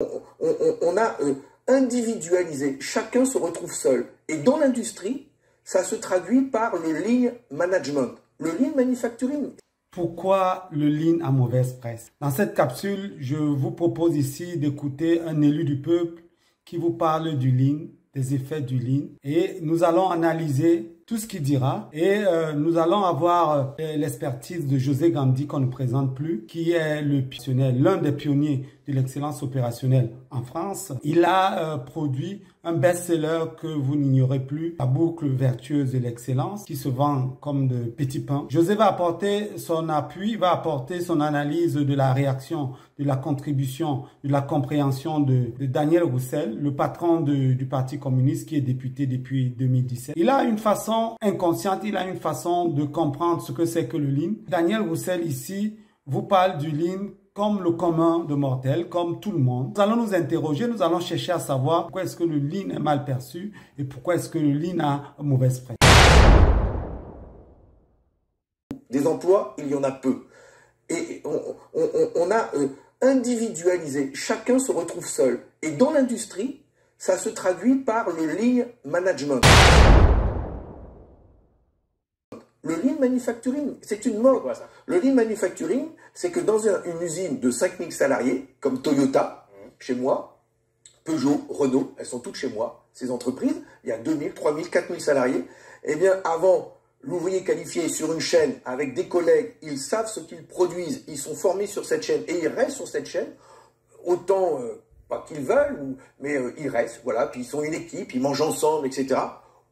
On a individualisé, chacun se retrouve seul. Et dans l'industrie, ça se traduit par le lean management, le lean manufacturing. Pourquoi le lean a mauvaise presse? Dans cette capsule, je vous propose ici d'écouter un élu du peuple qui vous parle du lean, des effets du lean. Et nous allons analyser tout ce qu'il dira. Et nous allons avoir l'expertise de José Gandhi qu'on ne présente plus, qui est l'un des pionniers de l'excellence opérationnelle en France. Il a produit un best-seller que vous n'ignorez plus, La boucle vertueuse de l'excellence, qui se vend comme de petits pains. José va apporter son appui, va apporter son analyse de la réaction, de la contribution, de la compréhension de Daniel Roussel, le patron du Parti communiste qui est député depuis 2017. Il a une façon inconsciente, il a une façon de comprendre ce que c'est que le lean. Daniel Roussel ici vous parle du lean comme le commun de mortels, comme tout le monde. Nous allons nous interroger, nous allons chercher à savoir pourquoi est-ce que le lean est mal perçu et pourquoi est-ce que le lean a une mauvaise presse. Des emplois, il y en a peu. Et on a individualisé, chacun se retrouve seul. Et dans l'industrie, ça se traduit par le lean management. Le lean manufacturing, c'est une mode. Le lean manufacturing, c'est que dans une usine de 5000 salariés, comme Toyota, chez moi, Peugeot, Renault, elles sont toutes chez moi, ces entreprises, il y a 2000, 3000, 4000 salariés, eh bien avant, l'ouvrier qualifié sur une chaîne avec des collègues, ils savent ce qu'ils produisent, ils sont formés sur cette chaîne et ils restent sur cette chaîne, autant, pas qu'ils veulent, mais ils restent, voilà, puis ils sont une équipe, ils mangent ensemble, etc.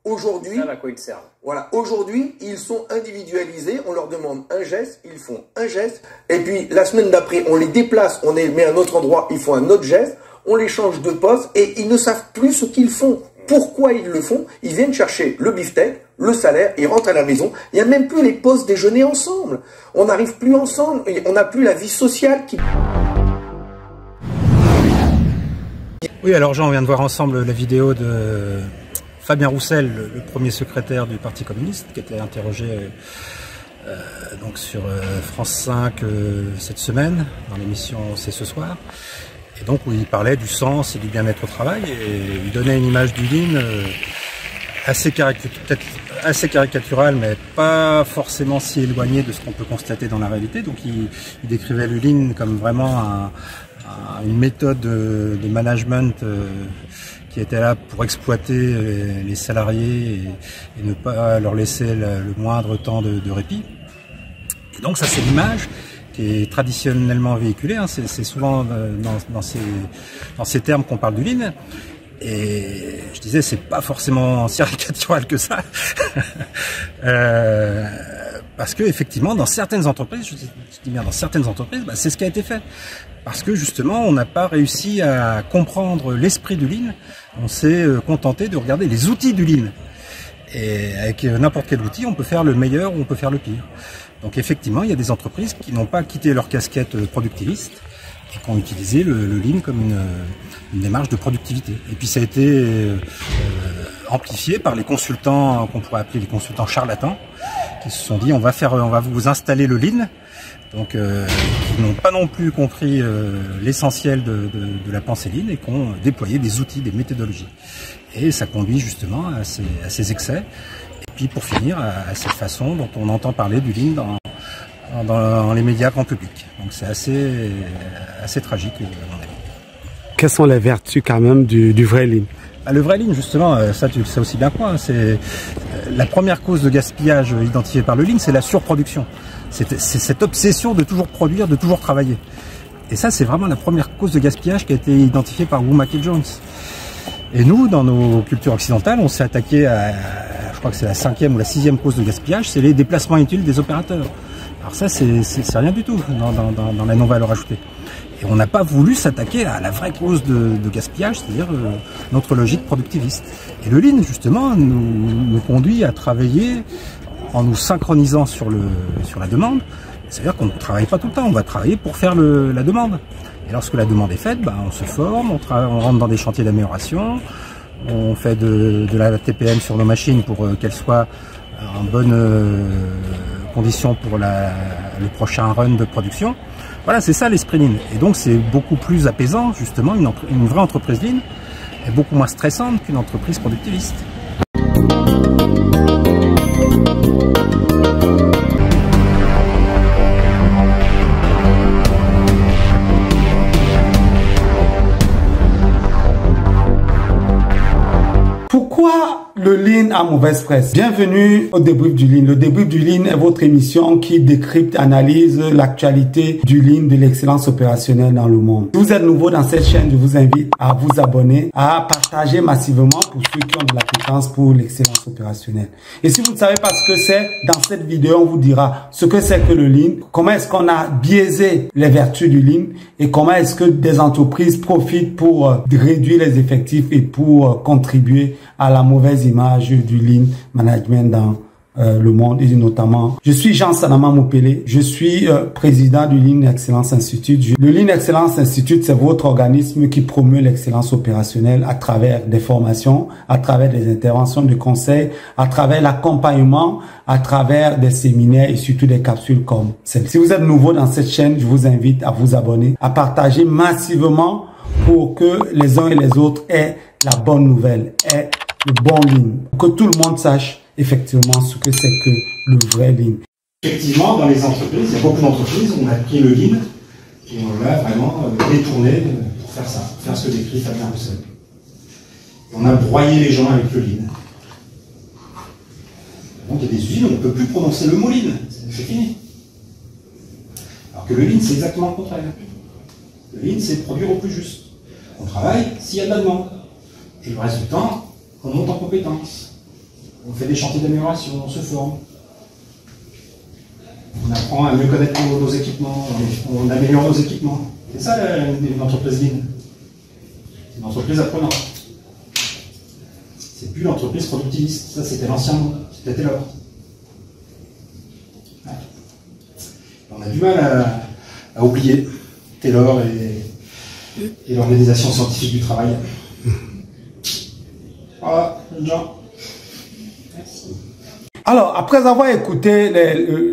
Aujourd'hui, à quoi ils servent. Voilà, aujourd'hui, ils sont individualisés, on leur demande un geste, ils font un geste, et puis la semaine d'après, on les déplace, on les met à un autre endroit, ils font un autre geste, on les change de poste, et ils ne savent plus ce qu'ils font. Pourquoi ils le font? Ils viennent chercher le beefsteak, le salaire, ils rentrent à la maison, il n'y a même plus les pauses déjeuner ensemble. On n'arrive plus ensemble, on n'a plus la vie sociale qui... Oui, alors Jean, on vient de voir ensemble la vidéo de Fabien Roussel, le premier secrétaire du Parti communiste, qui était interrogé donc sur France 5 cette semaine, dans l'émission C'est ce soir, et donc où il parlait du sens et du bien-être au travail, et il donnait une image du lean peut-être assez caricaturale, mais pas forcément si éloignée de ce qu'on peut constater dans la réalité. Donc il décrivait le lean comme vraiment une méthode de management qui était là pour exploiter les salariés et ne pas leur laisser le moindre temps de répit. Et donc ça, c'est l'image qui est traditionnellement véhiculée, hein. C'est souvent dans ces termes qu'on parle du lean. Et je disais, c'est pas forcément si caricatural que ça. Parce que effectivement, dans certaines entreprises, je dis bien dans certaines entreprises, c'est ce qui a été fait. Parce que justement, on n'a pas réussi à comprendre l'esprit du lean. On s'est contenté de regarder les outils du lean. Et avec n'importe quel outil, on peut faire le meilleur ou on peut faire le pire. Donc effectivement, il y a des entreprises qui n'ont pas quitté leur casquette productiviste et qui ont utilisé le lean comme une démarche de productivité. Et puis ça a été amplifié par les consultants qu'on pourrait appeler les consultants charlatans, qui se sont dit on va vous installer le lean. Donc qui n'ont pas non plus compris l'essentiel de la pensée lean et qui ont déployé des outils, des méthodologies. Et ça conduit justement à ces excès. Et puis pour finir, à cette façon dont on entend parler du lean dans les médias grand public. Donc c'est assez tragique à mon avis. Quelles sont les vertus quand même du vrai lean? Le vrai lean, justement, ça tu le sais aussi bien que moi, c'est la première cause de gaspillage identifiée par le lean, c'est la surproduction. C'est cette obsession de toujours produire, de toujours travailler. Et ça, c'est vraiment la première cause de gaspillage qui a été identifiée par Womack et Jones. Et nous, dans nos cultures occidentales, on s'est attaqué je crois que c'est la 5e ou la 6e cause de gaspillage, c'est les déplacements inutiles des opérateurs. Alors ça, c'est rien du tout dans la non-valeur ajoutée. Et on n'a pas voulu s'attaquer à la vraie cause de gaspillage, c'est-à-dire notre logique productiviste. Et le lean, justement, nous conduit à travailler en nous synchronisant sur la demande. C'est-à-dire qu'on ne travaille pas tout le temps, on va travailler pour faire la demande. Et lorsque la demande est faite, on se forme, on rentre dans des chantiers d'amélioration, on fait de la TPM sur nos machines pour qu'elles soient en bonne condition pour le prochain run de production. Voilà, c'est ça l'esprit Lean. Et donc c'est beaucoup plus apaisant, justement, une vraie entreprise Lean est beaucoup moins stressante qu'une entreprise productiviste. Pourquoi le Lean a mauvaise presse? Bienvenue au débrief du Lean. Le débrief du Lean est votre émission qui décrypte, analyse l'actualité du Lean, de l'excellence opérationnelle dans le monde. Si vous êtes nouveau dans cette chaîne, je vous invite à vous abonner, à partager massivement pour ceux qui ont de l'appétence pour l'excellence opérationnelle. Et si vous ne savez pas ce que c'est, dans cette vidéo, on vous dira ce que c'est que le Lean, comment est-ce qu'on a biaisé les vertus du Lean et comment est-ce que des entreprises profitent pour réduire les effectifs et pour contribuer à la mauvaise image du Lean Management dans le monde et notamment. Je suis Jean Sanama Mopele, je suis président du Lean Excellence Institute. Le Lean Excellence Institute, c'est votre organisme qui promeut l'excellence opérationnelle à travers des formations, à travers des interventions de conseil, à travers l'accompagnement, à travers des séminaires et surtout des capsules comme celle-ci. Si vous êtes nouveau dans cette chaîne, je vous invite à vous abonner, à partager massivement pour que les uns et les autres aient la bonne nouvelle, aient le bon Lean, pour que tout le monde sache effectivement ce que c'est que le vrai Lean. Effectivement, dans les entreprises, il y a beaucoup d'entreprises, on a pris le Lean et on l'a vraiment détourné pour faire ça, pour faire ce que décrit Fabien Roussel. On a broyé les gens avec le Lean. Donc il y a des usines où on ne peut plus prononcer le mot Lean, c'est fini. Alors que le Lean, c'est exactement le contraire. Le Lean, c'est produire au plus juste. On travaille s'il y a de la demande. Et le reste du temps, on monte en compétences. On fait des chantiers d'amélioration, on se forme. On apprend à mieux connaître nos équipements, on améliore nos équipements. C'est ça une entreprise Lean. C'est une entreprise apprenante. C'est plus l'entreprise productiviste. Ça, c'était l'ancien monde. C'était Taylor. Ouais. On a du mal à oublier Taylor et l'organisation scientifique du travail. Voilà, Jean. Alors, après avoir écouté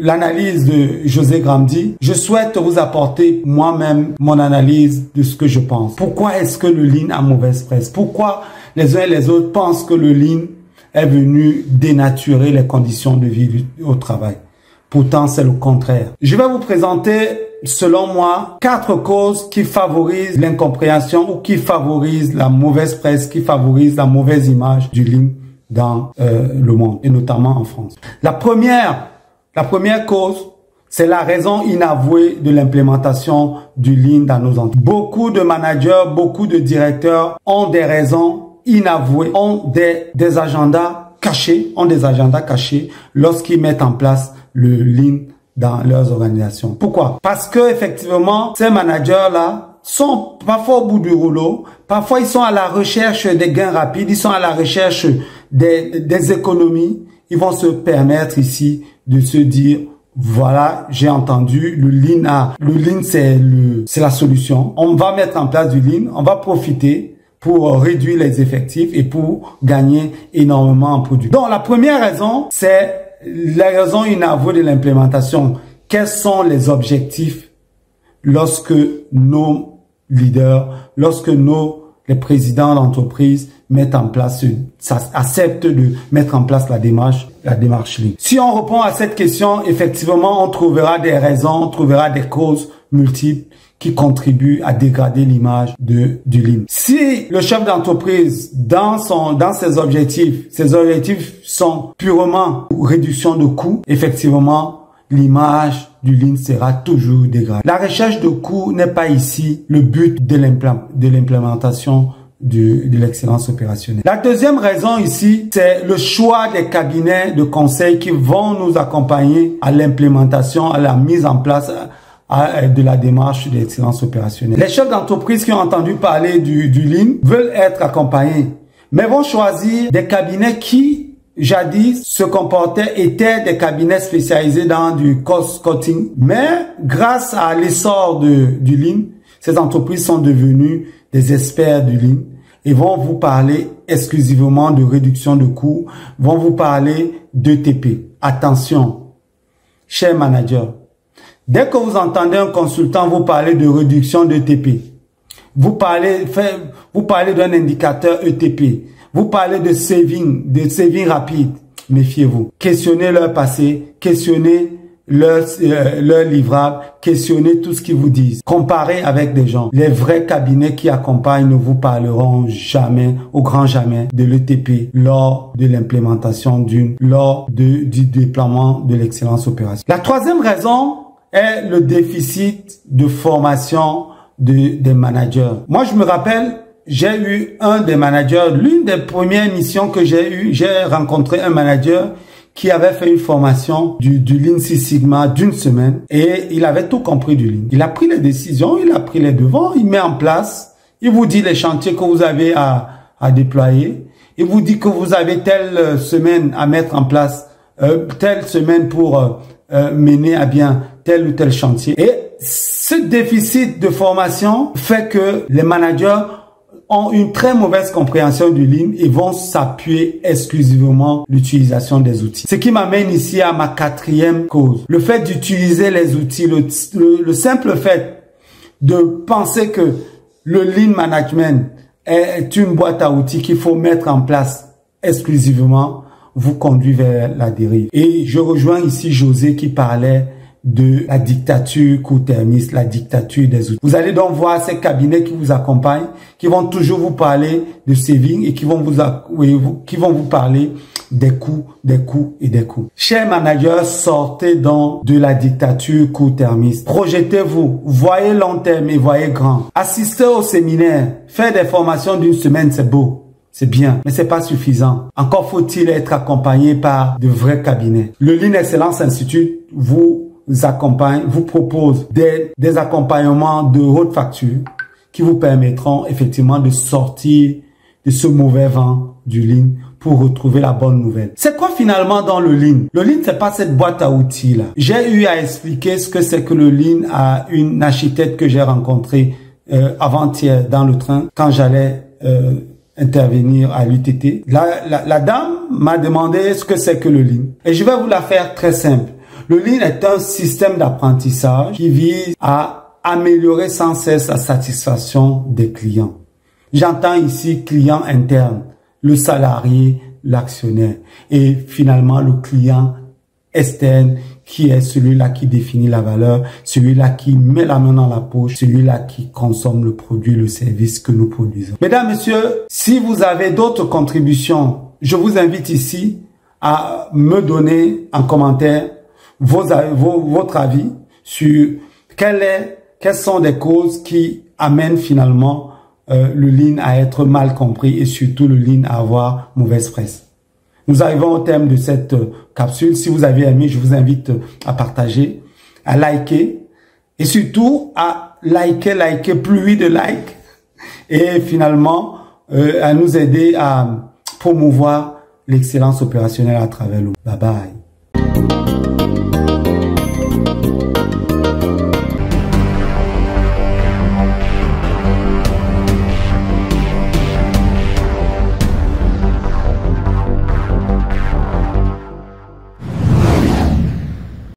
l'analyse de José Gramdi, je souhaite vous apporter moi-même mon analyse de ce que je pense. Pourquoi est-ce que le Lean a mauvaise presse? Pourquoi les uns et les autres pensent que le Lean est venu dénaturer les conditions de vie au travail? Pourtant, c'est le contraire. Je vais vous présenter, selon moi, 4 causes qui favorisent l'incompréhension ou qui favorisent la mauvaise presse, qui favorisent la mauvaise image du Lean dans le monde, et notamment en France. La première cause, c'est la raison inavouée de l'implémentation du Lean dans nos entreprises. Beaucoup de managers, beaucoup de directeurs ont des raisons inavouées, ont des agendas cachés, lorsqu'ils mettent en place le Lean dans leurs organisations. Pourquoi? Parce que effectivement, ces managers-là sont parfois au bout du rouleau, parfois ils sont à la recherche des gains rapides, ils sont à la recherche des économies. Ils vont se permettre ici de se dire, voilà, j'ai entendu, le Lean c'est la solution. On va mettre en place du Lean, on va profiter pour réduire les effectifs et pour gagner énormément en produits. Donc la première raison, c'est la raison inavouée de l'implémentation. Quels sont les objectifs lorsque nos leaders, lorsque les présidents d'entreprise mettent en place, acceptent de mettre en place la démarche Lean? Si on répond à cette question, effectivement, on trouvera des raisons, on trouvera des causes multiples qui contribuent à dégrader l'image du Lean. Si le chef d'entreprise, dans ses objectifs sont purement réduction de coûts, effectivement, l'image du Lean sera toujours dégradée. La recherche de coûts n'est pas ici le but de l'implémentation de l'excellence opérationnelle. La deuxième raison ici, c'est le choix des cabinets de conseil qui vont nous accompagner à l'implémentation, à la mise en place de la démarche de l'excellence opérationnelle. Les chefs d'entreprise qui ont entendu parler du Lean veulent être accompagnés, mais vont choisir des cabinets qui, jadis, étaient des cabinets spécialisés dans du cost cutting. Mais grâce à l'essor du Lean, ces entreprises sont devenues des experts du Lean et vont vous parler exclusivement de réduction de coûts, vont vous parler d'ETP. Attention, chers managers, Dès que vous entendez un consultant vous parler de réduction d'ETP, vous parlez d'un indicateur ETP, vous parlez de saving rapide, méfiez-vous. Questionnez leur passé, questionnez leur livrable, questionnez tout ce qu'ils vous disent. Comparez avec des gens. Les vrais cabinets qui accompagnent ne vous parleront jamais, au grand jamais, de l'ETP lors de l'implémentation lors du déploiement de l'excellence opérationnelle. La troisième raison est le déficit de formation des managers. Moi, je me rappelle, j'ai eu un des managers, l'une des premières missions que j'ai eues, j'ai rencontré un manager qui avait fait une formation du Lean Six Sigma d'une semaine et il avait tout compris du Lean. Il a pris les décisions, il a pris les devants, il met en place, il vous dit les chantiers que vous avez à déployer, il vous dit que vous avez telle semaine à mettre en place, telle semaine pour mener à bien tel ou tel chantier. Et ce déficit de formation fait que les managers ont une très mauvaise compréhension du Lean et vont s'appuyer exclusivement l'utilisation des outils. Ce qui m'amène ici à ma quatrième cause. Le fait d'utiliser les outils, le simple fait de penser que le Lean Management est une boîte à outils qu'il faut mettre en place exclusivement, vous conduit vers la dérive. Et je rejoins ici José qui parlait de la dictature court-termiste, la dictature des outils. Vous allez donc voir ces cabinets qui vous accompagnent, qui vont toujours vous parler de saving et qui vont vous parler des coûts et des coûts. Chers managers, sortez donc de la dictature court-termiste. Projetez-vous, voyez long terme et voyez grand. Assistez au séminaire, faire des formations d'une semaine, c'est beau. C'est bien, mais c'est pas suffisant. Encore faut-il être accompagné par de vrais cabinets. Le Lean Excellence Institute vous propose des accompagnements de haute facture qui vous permettront effectivement de sortir de ce mauvais vent du Lean pour retrouver la bonne nouvelle. C'est quoi finalement dans le Lean? Le Lean, c'est pas cette boîte à outils là. J'ai eu à expliquer ce que c'est que le Lean à une architecte que j'ai rencontrée avant-hier dans le train quand j'allais intervenir à l'UTT. La dame m'a demandé ce que c'est que le Lean. Et je vais vous la faire très simple. Le Lean est un système d'apprentissage qui vise à améliorer sans cesse la satisfaction des clients. J'entends ici client interne, le salarié, l'actionnaire et finalement le client externe qui est celui-là qui définit la valeur, celui-là qui met la main dans la poche, celui-là qui consomme le produit, le service que nous produisons. Mesdames, Messieurs, si vous avez d'autres contributions, je vous invite ici à me donner en commentaire votre avis sur quelles sont les causes qui amènent finalement le Lean à être mal compris et surtout le Lean à avoir mauvaise presse. Nous arrivons au terme de cette capsule. Si vous avez aimé, je vous invite à partager, à liker et surtout à liker plus de likes et finalement à nous aider à promouvoir l'excellence opérationnelle à travers le monde. Bye bye.